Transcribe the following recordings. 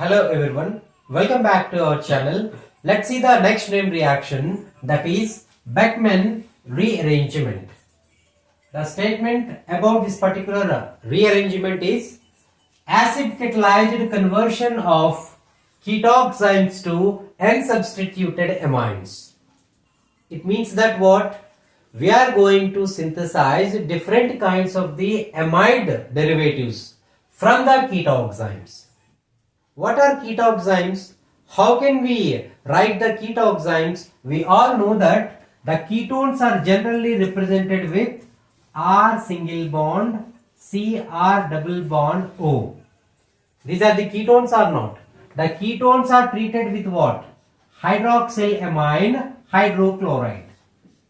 Hello everyone, welcome back to our channel. Let's see the next name reaction, that is Beckmann rearrangement. The statement about this particular rearrangement is acid catalyzed conversion of ketoxines to unsubstituted amines. It means that what? We are going to synthesize different kinds of the amide derivatives from the ketoxines. What are ketoxines? How can we write the ketoxines? We all know that the ketones are generally represented with R single bond, C R double bond O. These are the ketones or not? The ketones are treated with what? Hydroxylamine hydrochloride.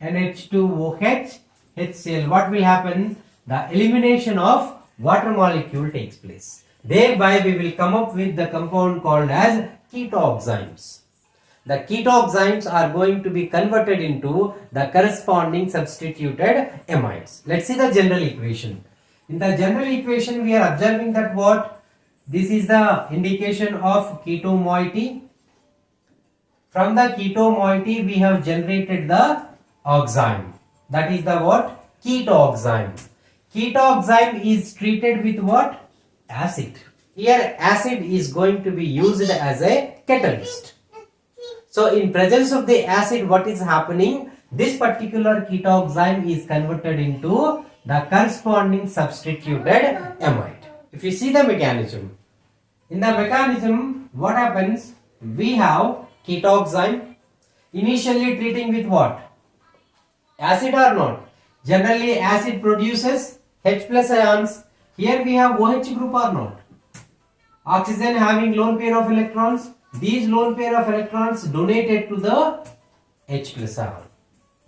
NH2OH, HCl. What will happen? The elimination of water molecule takes place. Thereby we will come up with the compound called as ketoxines. The ketoxines are going to be converted into the corresponding substituted amides. Let's see the general equation. In the general equation we are observing that what? This is the indication of keto moiety. From the keto moiety we have generated the oxime. That is the what? Ketoxime. Ketoxime is treated with what? Acid. Here acid is going to be used as a catalyst. So in presence of the acid, what is happening? This particular ketoxime is converted into the corresponding substituted amide. If you see the mechanism, in the mechanism what happens? We have ketoxime initially treating with what? Acid or not? Generally acid produces H plus ions. Here we have OH group or not? Oxygen having lone pair of electrons. These lone pair of electrons donated to the H plus ion.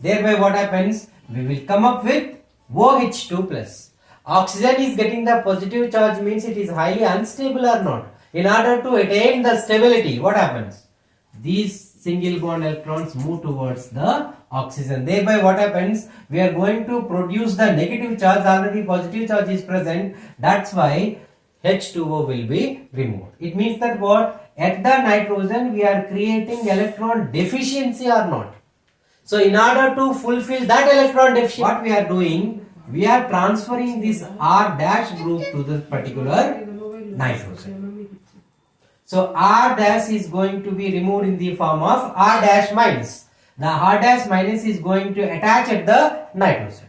Thereby what happens? We will come up with OH2 plus. Oxygen is getting the positive charge, means it is highly unstable or not. In order to attain the stability, what happens? These single bond electrons move towards the oxygen. Thereby what happens? We are going to produce the negative charge. Already positive charge is present. That's why H2O will be removed. It means that what? At the nitrogen we are creating electron deficiency or not. So in order to fulfill that electron deficiency, what we are doing? We are transferring this R dash group to the particular nitrogen. So R dash is going to be removed in the form of R dash minus. The R dash minus is going to attach at the nitrogen.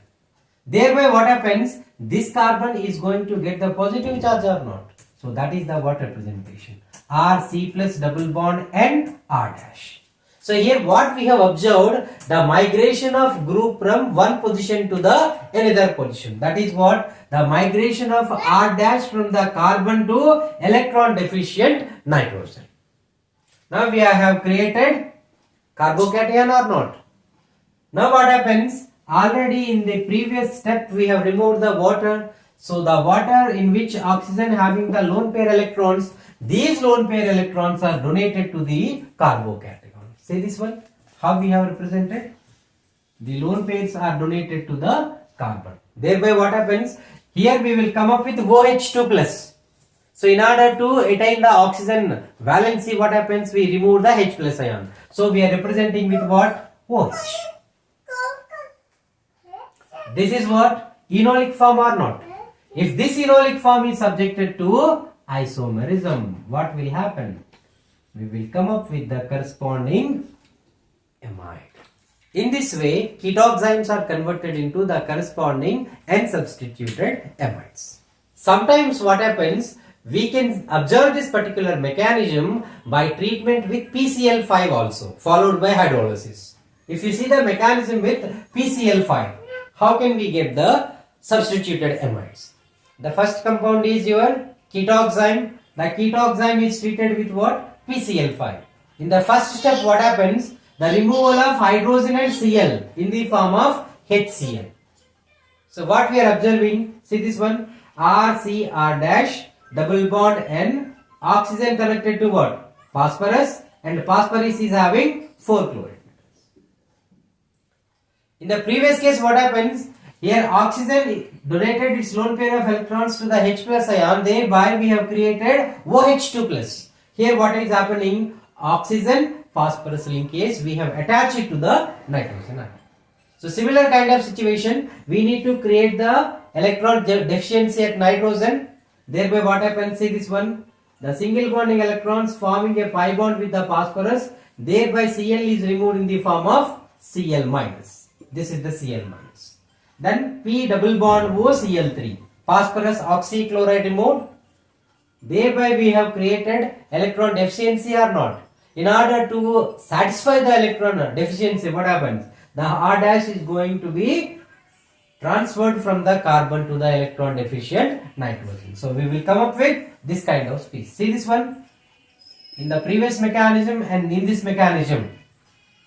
Thereby what happens? This carbon is going to get the positive charge or not. So that is the what representation? RC plus double bond and R dash. So here what we have observed, the migration of group from one position to the another position. That is what? The migration of R dash from the carbon to electron deficient nitrogen. Now we have created carbocation or not? Now what happens? Already in the previous step we have removed the water. So the water in which oxygen having the lone pair electrons, these lone pair electrons are donated to the carbocation. See this one, how we have represented? The lone pairs are donated to the carbon. Thereby what happens? Here we will come up with OH2 plus. So in order to attain the oxygen valency, what happens? We remove the H plus ion. So we are representing with what? OH. This is what? Enolic form or not? If this enolic form is subjected to isomerism, what will happen? We will come up with the corresponding amide. In this way, ketoxines are converted into the corresponding unsubstituted amides. Sometimes what happens? We can observe this particular mechanism by treatment with PCl5 also, followed by hydrolysis. If you see the mechanism with PCl5, how can we get the substituted amides? The first compound is your ketoxime. The ketoxime is treated with what? PCl5. In the first step what happens? The removal of hydrogen and Cl in the form of HCl. So what we are observing? See this one, RCR dash double bond N, oxygen connected to what? Phosphorus, and phosphorus is having 4 chloride. In the previous case what happens? Here oxygen donated its lone pair of electrons to the H plus ion, thereby we have created OH2 plus. Here what is happening? Oxygen phosphorus linkage we have attached it to the nitrogen atom. So similar kind of situation, we need to create the electron deficiency at nitrogen. Thereby what happens? See this one. The single bonding electrons forming a pi bond with the phosphorus. Thereby Cl is removed in the form of Cl minus. This is the Cl minus. Then P double bond O Cl3. Phosphorus oxychloride removed. Thereby we have created electron deficiency or not. In order to satisfy the electron deficiency, what happens? The R dash is going to be transferred from the carbon to the electron deficient nitrogen. So we will come up with this kind of species. See this one? In the previous mechanism and in this mechanism,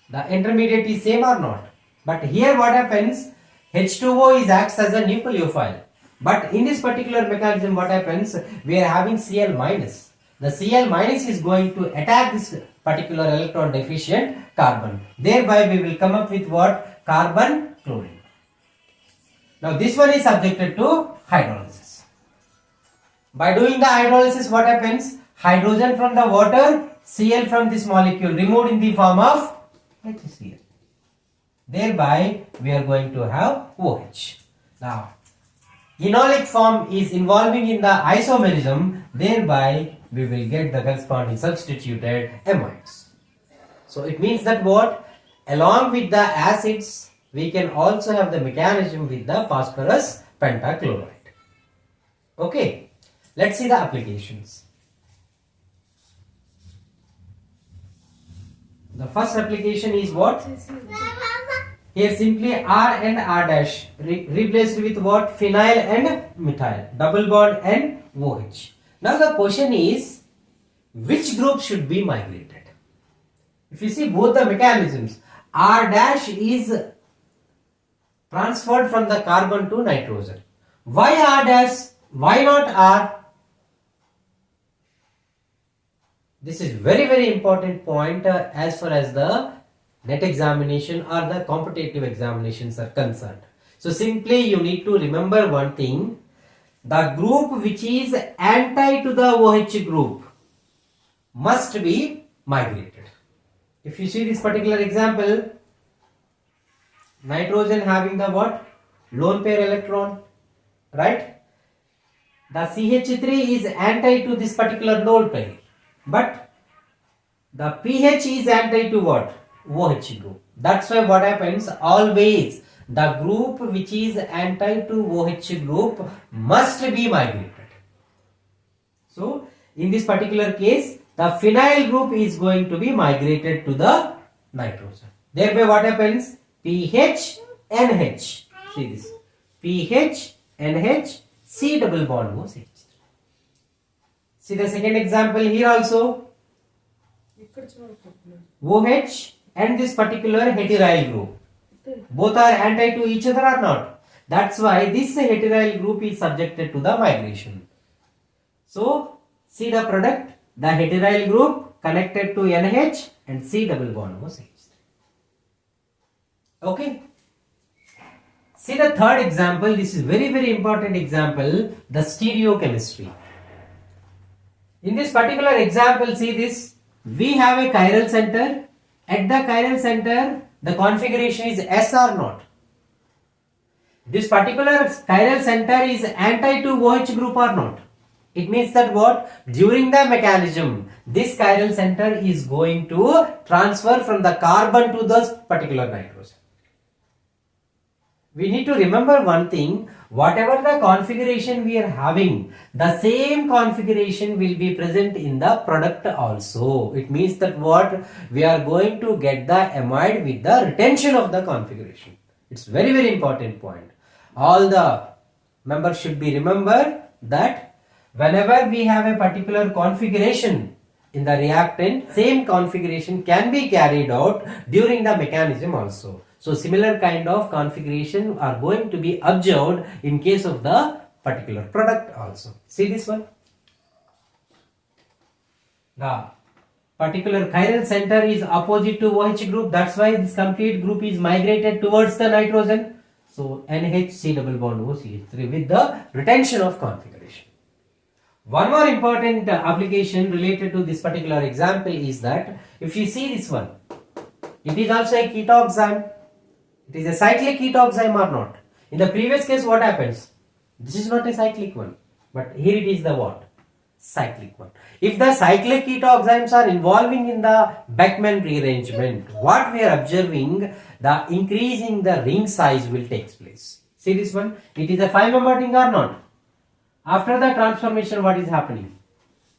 the intermediate is same or not? But here what happens? H2O is acts as a nucleophile. But in this particular mechanism what happens? We are having Cl minus. The Cl minus is going to attack this particular electron deficient carbon. Thereby we will come up with what? Carbon chlorine. Now this one is subjected to hydrolysis. By doing the hydrolysis what happens? Hydrogen from the water, Cl from this molecule removed in the form of HCl. Thereby we are going to have OH. Now enolic form is involving in the isomerism, thereby we will get the corresponding substituted amides. So it means that what? Along with the acids, we can also have the mechanism with the phosphorus pentachloride. Okay, let's see the applications. The first application is what? Here simply R and R dash replaced with what? Phenyl and methyl. Double bond and OH. Now the question is, which group should be migrated? If you see both the mechanisms, R dash is transferred from the carbon to nitrogen. Why R dash? Why not R? This is very important point as far as the net examination or the competitive examinations are concerned. So simply you need to remember one thing. The group which is anti to the OH group must be migrated. If you see this particular example, nitrogen having the what? Lone pair electron, right? The CH3 is anti to this particular lone pair, but the pH is anti to what? OH group. That's why what happens? Always the group which is anti to OH group must be migrated. So in this particular case, the phenyl group is going to be migrated to the nitrogen. Thereby what happens? pH, NH. See this. pH, NH, C double bond OH. See the second example here also. OH and this particular heteroyl group. Both are anti to each other or not? That's why this heteroyl group is subjected to the migration. So see the product. The heteroyl group connected to NH and C double bond OH. Okay. See the third example. This is very important example. The stereochemistry. In this particular example, see this. We have a chiral center. At the chiral center, the configuration is S or not. This particular chiral center is anti to OH group or not. It means that what? During the mechanism, this chiral center is going to transfer from the carbon to this particular nitrogen. We need to remember one thing. Whatever the configuration we are having, the same configuration will be present in the product also. It means that what? We are going to get the amide with the retention of the configuration. It's very important point. All the members should be remember that whenever we have a particular configuration in the reactant, same configuration can be carried out during the mechanism also. So similar kind of configuration are going to be observed in case of the particular product also. See this one. The particular chiral center is opposite to OH group. That's why this complete group is migrated towards the nitrogen. So NH C double bond OCH3 with the retention of configuration. One more important application related to this particular example is that if you see this one, it is also a ketoxime. It is a cyclic ketoxime or not? In the previous case, what happens? This is not a cyclic one, but here it is the what? Cyclic one. If the cyclic ketoxymes are involving in the Beckmann rearrangement, what we are observing, the increasing the ring size will take place. See this one? It is a 5-membered ring or not? After the transformation, what is happening?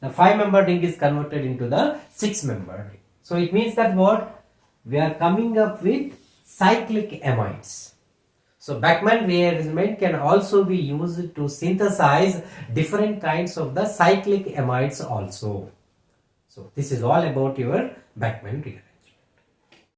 The 5-membered ring is converted into the 6-membered ring. So it means that what? We are coming up with cyclic amides. So Beckmann rearrangement can also be used to synthesize different kinds of the cyclic amides also. So this is all about your Beckmann rearrangement.